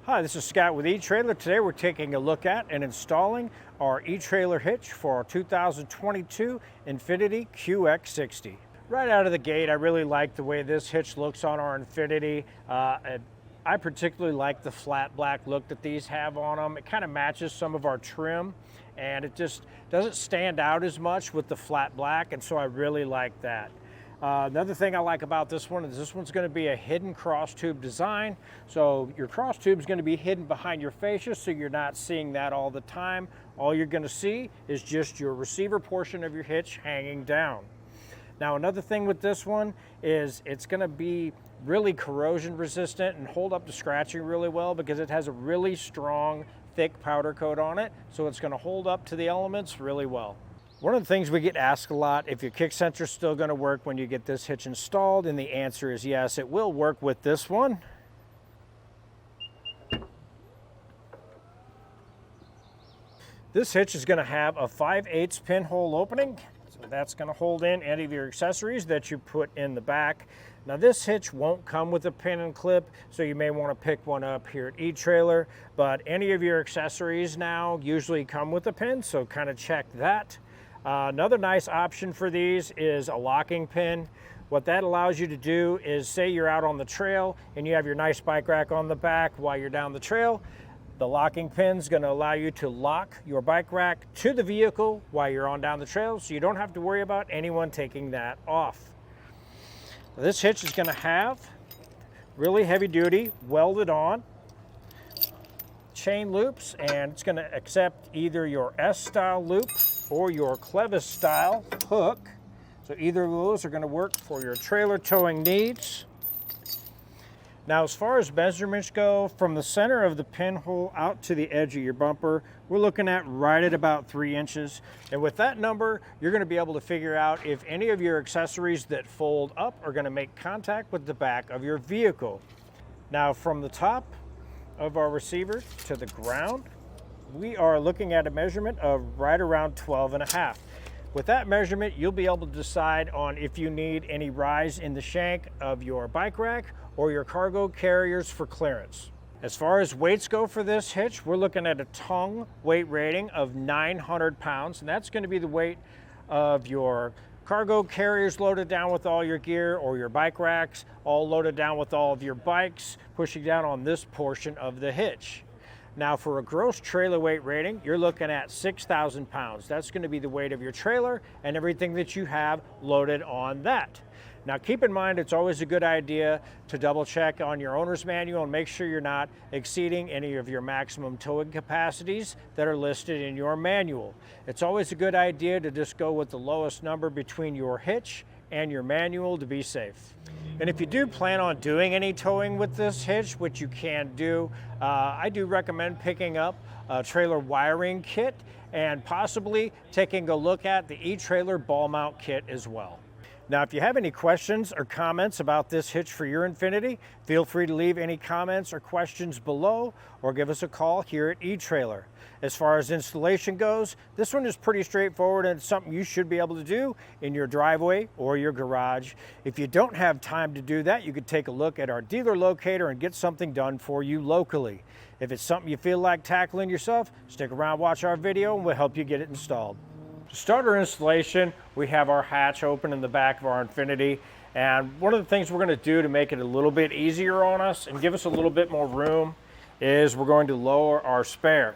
Hi, this is Scott with eTrailer. Today we're taking a look at and installing our eTrailer hitch for our 2022 Infiniti QX60. Right out of the gate, I really like the way this hitch looks on our Infiniti. I particularly like the flat black look that these have on them. It kind of matches some of our trim, and it just doesn't stand out as much with the flat black, and so I really like that. Another thing I like about this one is this one's going to be a hidden cross tube design. So your cross tube is going to be hidden behind your fascia, so you're not seeing that all the time. All you're going to see is just your receiver portion of your hitch hanging down. Now, another thing with this one is it's going to be really corrosion resistant and hold up to scratching really well because it has a really strong, thick powder coat on it. So it's going to hold up to the elements really well. One of the things we get asked a lot, if your kick sensor is still going to work when you get this hitch installed, and the answer is yes, it will work with this one. This hitch is going to have a 5/8 pinhole opening, so that's going to hold in any of your accessories that you put in the back. Now this hitch won't come with a pin and clip, so you may want to pick one up here at eTrailer, but any of your accessories now usually come with a pin, so kind of check that. Another nice option for these is a locking pin. What that allows you to do is, say you're out on the trail and you have your nice bike rack on the back while you're down the trail, the locking pin is going to allow you to lock your bike rack to the vehicle while you're on down the trail, so you don't have to worry about anyone taking that off. This hitch is going to have really heavy duty welded on chain loops, and it's going to accept either your S-style loop or your Clevis style hook. So either of those are going to work for your trailer towing needs. Now, as far as measurements go, from the center of the pinhole out to the edge of your bumper, we're looking at right at about 3 inches. And with that number, you're going to be able to figure out if any of your accessories that fold up are going to make contact with the back of your vehicle. Now, from the top of our receiver to the ground, we are looking at a measurement of right around 12.5. With that measurement, you'll be able to decide on if you need any rise in the shank of your bike rack or your cargo carriers for clearance. As far as weights go for this hitch, we're looking at a tongue weight rating of 900 pounds, and that's going to be the weight of your cargo carriers loaded down with all your gear, or your bike racks all loaded down with all of your bikes, pushing down on this portion of the hitch. Now, for a gross trailer weight rating, you're looking at 6,000 pounds. That's going to be the weight of your trailer and everything that you have loaded on that. Now, keep in mind, it's always a good idea to double check on your owner's manual and make sure you're not exceeding any of your maximum towing capacities that are listed in your manual. It's always a good idea to just go with the lowest number between your hitch and your manual to be safe. And if you do plan on doing any towing with this hitch, which you can do, I do recommend picking up a trailer wiring kit and possibly taking a look at the eTrailer ball mount kit as well. Now, if you have any questions or comments about this hitch for your Infiniti, feel free to leave any comments or questions below or give us a call here at eTrailer. As far as installation goes, this one is pretty straightforward and it's something you should be able to do in your driveway or your garage. If you don't have time to do that, you could take a look at our dealer locator and get something done for you locally. If it's something you feel like tackling yourself, stick around, watch our video, and we'll help you get it installed. To start our installation, we have our hatch open in the back of our Infiniti, and one of the things we're going to do to make it a little bit easier on us and give us a little bit more room is we're going to lower our spare.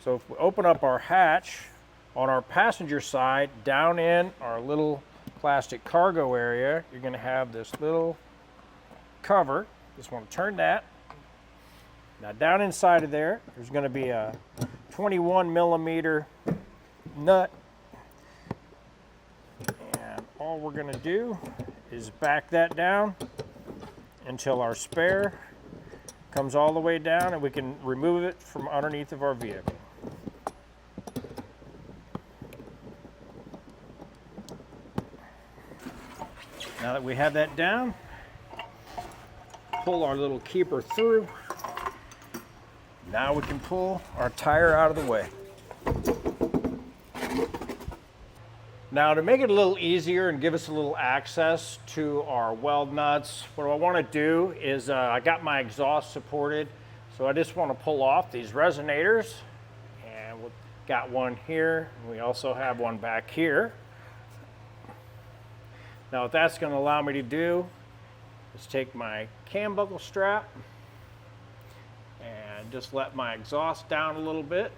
So if we open up our hatch on our passenger side, down in our little plastic cargo area, you're going to have this little cover. Just want to turn that. Now down inside of there, there's going to be a 21 millimeter nut. All we're going to do is back that down until our spare comes all the way down and we can remove it from underneath of our vehicle. Now that we have that down, pull our little keeper through. Now we can pull our tire out of the way. Now, to make it a little easier and give us a little access to our weld nuts, what I want to do is I got my exhaust supported So I just want to pull off these resonators, and we've got one here. We also have one back here. Now what that's going to allow me to do is take my cam buckle strap and just let my exhaust down a little bit.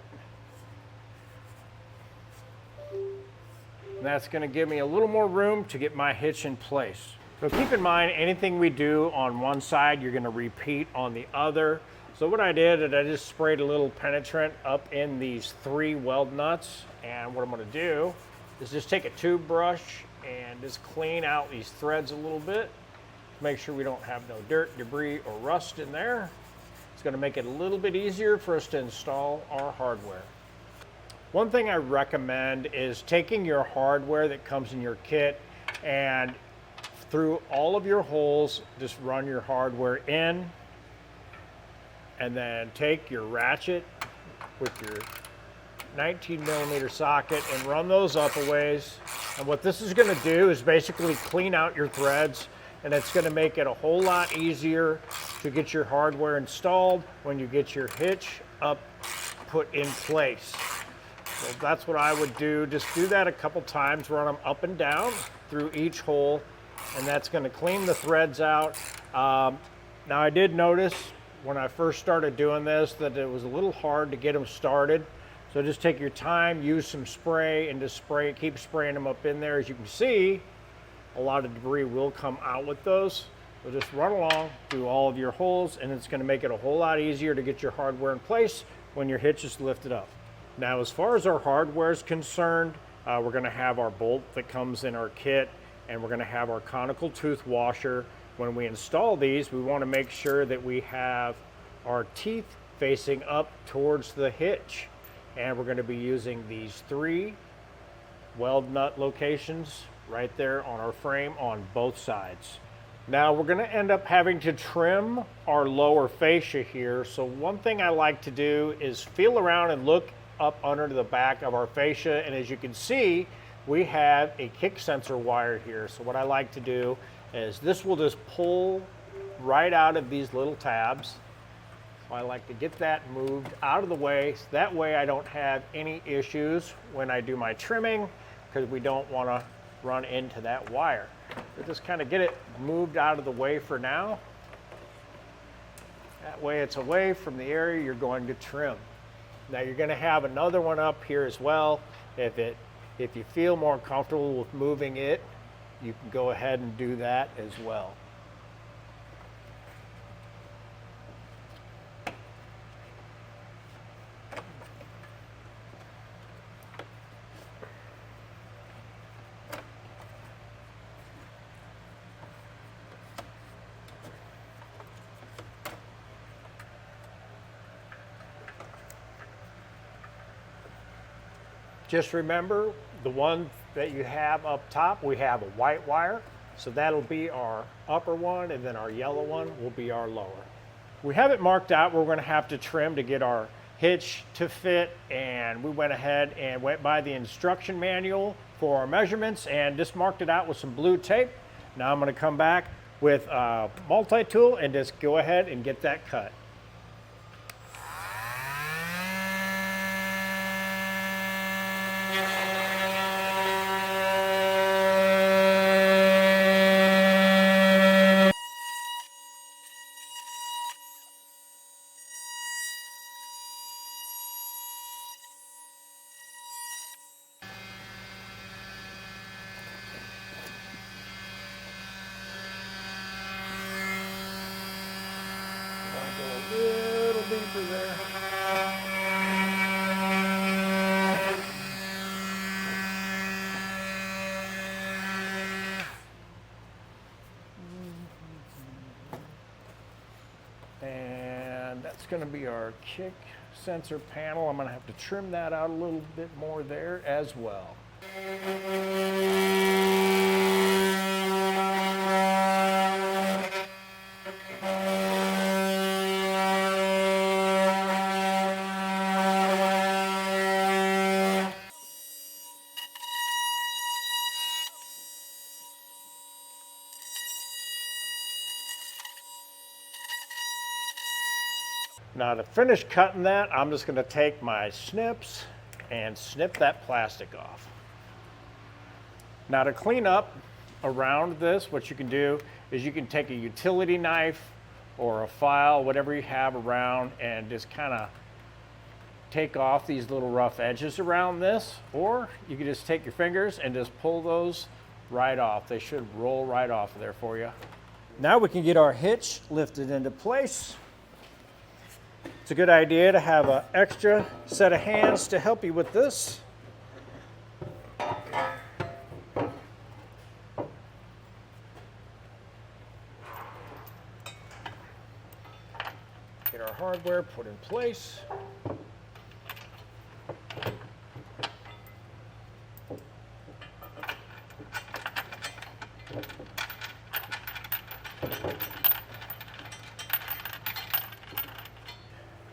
And that's going to give me a little more room to get my hitch in place. So keep in mind, anything we do on one side, you're going to repeat on the other. So what I did is I just sprayed a little penetrant up in these 3 weld nuts. And what I'm going to do is just take a tube brush and just clean out these threads a little bit. Make sure we don't have no dirt, debris, or rust in there. It's going to make it a little bit easier for us to install our hardware. One thing I recommend is taking your hardware that comes in your kit and through all of your holes, just run your hardware in, and then take your ratchet with your 19mm socket and run those up a ways. And what this is going to do is basically clean out your threads, and it's going to make it a whole lot easier to get your hardware installed when you get your hitch up put in place. So that's what I would do. Just do that a couple times, run them up and down through each hole, and that's going to clean the threads out. Now I did notice when I first started doing this that it was a little hard to get them started. So just take your time, use some spray, and just keep spraying them up in there. As you can see, a lot of debris will come out with those. So just run along through all of your holes, and it's going to make it a whole lot easier to get your hardware in place when your hitch is lifted up. Now, as far as our hardware is concerned, we're going to have our bolt that comes in our kit, and we're going to have our conical tooth washer. When we install these, we want to make sure that we have our teeth facing up towards the hitch. And we're going to be using these 3 weld nut locations right there on our frame on both sides. Now we're going to end up having to trim our lower fascia here. So one thing I like to do is feel around and look up under the back of our fascia, and as you can see, we have a kick sensor wire here. So what I like to do is this will just pull right out of these little tabs. So I like to get that moved out of the way, so that way I don't have any issues when I do my trimming, because we don't want to run into that wire. So just kind of get it moved out of the way for now. That way it's away from the area you're going to trim. Now you're going to have another one up here as well. If you feel more comfortable with moving it, you can go ahead and do that as well. Just remember, the one that you have up top, we have a white wire. So that'll be our upper one, and then our yellow one will be our lower. We have it marked out where we're gonna have to trim to get our hitch to fit, and we went ahead and went by the instruction manual for our measurements and just marked it out with some blue tape. Now I'm gonna come back with a multi-tool and just go ahead and get that cut. Go a little deeper there. And that's going to be our kick sensor panel. I'm going to have to trim that out a little bit more there as well. Now to finish cutting that, I'm just going to take my snips and snip that plastic off. Now to clean up around this, what you can do is you can take a utility knife or a file, whatever you have around, and just kind of take off these little rough edges around this, or you can just take your fingers and just pull those right off. They should roll right off of there for you. Now we can get our hitch lifted into place. It's a good idea to have an extra set of hands to help you with this. Get our hardware put in place.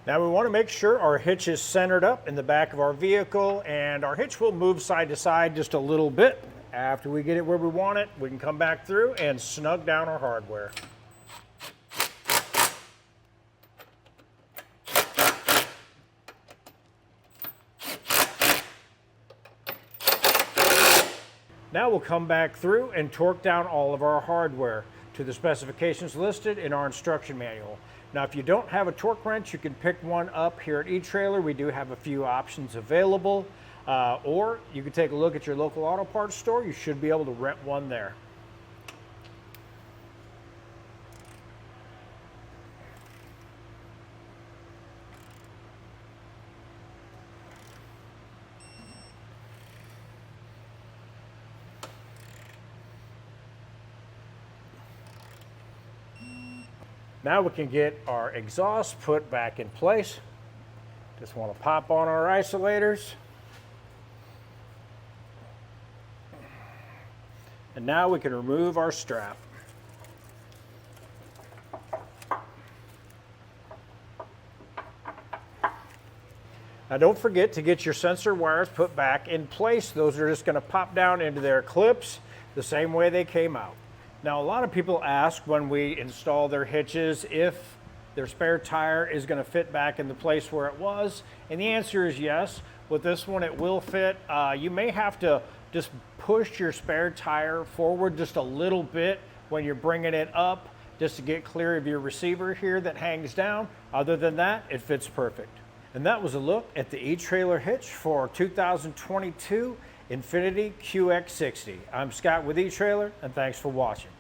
Now we want to make sure our hitch is centered up in the back of our vehicle, and our hitch will move side to side just a little bit. After we get it where we want it, we can come back through and snug down our hardware. Now we'll come back through and torque down all of our hardware to the specifications listed in our instruction manual. Now, if you don't have a torque wrench, you can pick one up here at eTrailer. We do have a few options available, or you can take a look at your local auto parts store. You should be able to rent one there. Now we can get our exhaust put back in place. Just want to pop on our isolators. And now we can remove our strap. Now don't forget to get your sensor wires put back in place. Those are just going to pop down into their clips the same way they came out. Now, a lot of people ask when we install their hitches if their spare tire is going to fit back in the place where it was, and the answer is yes. With this one, it will fit. You may have to just push your spare tire forward just a little bit when you're bringing it up, just to get clear of your receiver here that hangs down. Other than that, it fits perfect. And that was a look at the eTrailer hitch for 2022 Infiniti QX60. I'm Scott with eTrailer, and thanks for watching.